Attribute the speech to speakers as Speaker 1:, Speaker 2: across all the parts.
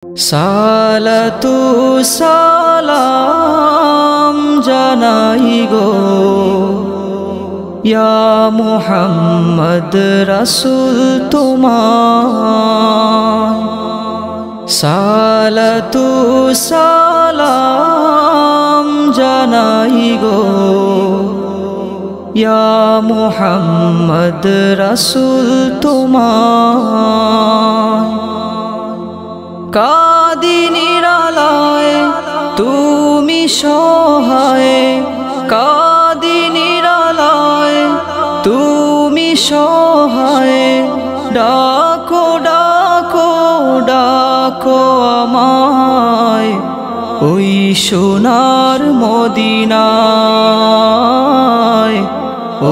Speaker 1: সালাতু সালাম জানাই গো ইয়া মুহাম্মদ রাসূল তোমার। সালাতু সালাম জানাই গো ইয়া মুহাম্মদ রাসূল তোমার। কাদিনীর আলায় তুমি সহায়, কাদিনীর আলায় তুমি সহায়, ডাকো ডাকো ডাকো আমায় ওই সোনার মদিনায়,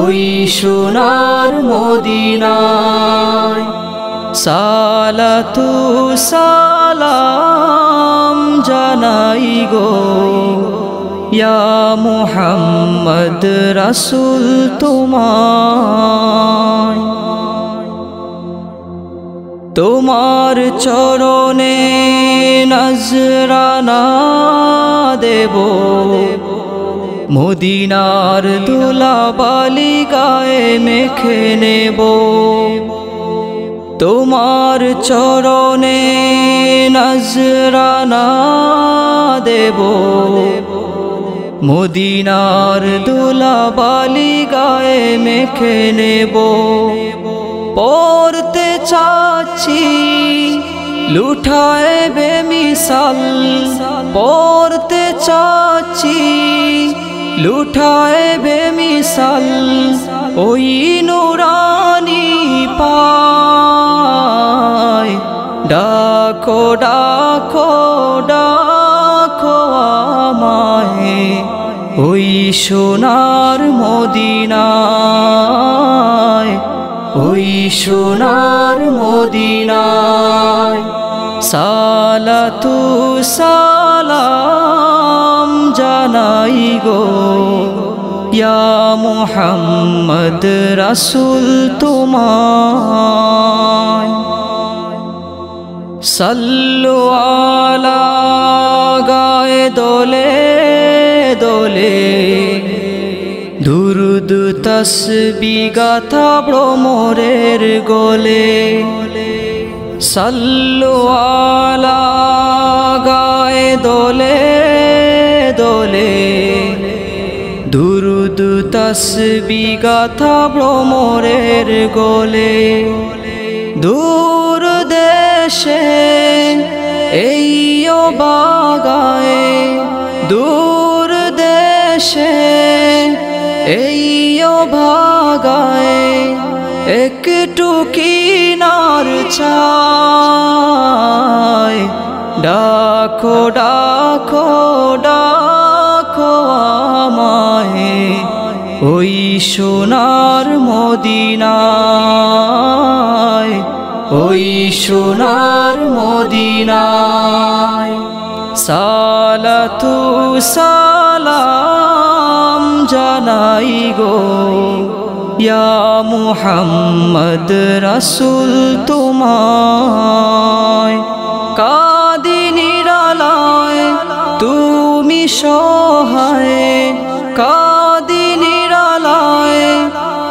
Speaker 1: ওই সোনার মদিনায়। সালাতু সালাম জানাই গো ইয়া মুহাম্মদ রাসূল তোমায়। তোমার চরণে নজরানা দেব, মদিনার ধুলাবালি গায়ে মেখে নেব। তোমার চরণে নজরানা দেব, মদিনার ধুলাবালি গায়ে মেখে নেব। পড়তে চাচ্ছি লুঠায় বেমিসাল, পড়তে চাচ্ছি লুঠায় বেমিসাল ওই নুরানি পায়। ডাকো ডাকো ডাকো আমায় ওই সোনার মদিনায়, ওই সোনার মদিনায়। সালাতু সালাম জানাই গো ইয়া মুহাম্মদ রাসূল তোমায়। সাল্লু আলা গায়ে দোলে দোলে, দুরুদ তসবিহ গাথা ভ্রমরের গোলে। সাল্লু আলা গায়ে দোলে দোলে, দুরুদ তসবিহ গাথা ভ্রমরের গোলে। দূর দেশে এই বাগায়ে, দূর দেশে এই ভাগায়ে একটু কিনার চায়। ডাকো ডাকো ডাকো আমায় ওই সোনার মদিনায়, ওই সোনার মদিনায়। সালাতু সালাম জানাই গো ইয়া মুহাম্মদ রাসূল তোমায়। কাদিনীর আলায় তুমি সহায়, কাদিনীর আলায়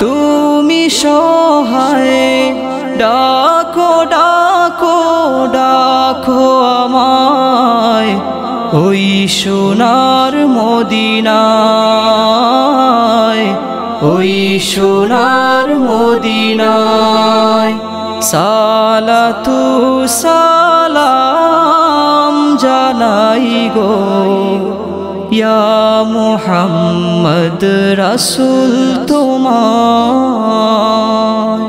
Speaker 1: তুমি সহায়, ডাকো ডাকো ডাকো আমায় ওই সোনার মদিনায়, ওই সোনার মদিনায়। সালাতু সালাম জানাই গো ইয়া মুহাম্মদ রাসূল তোমায়।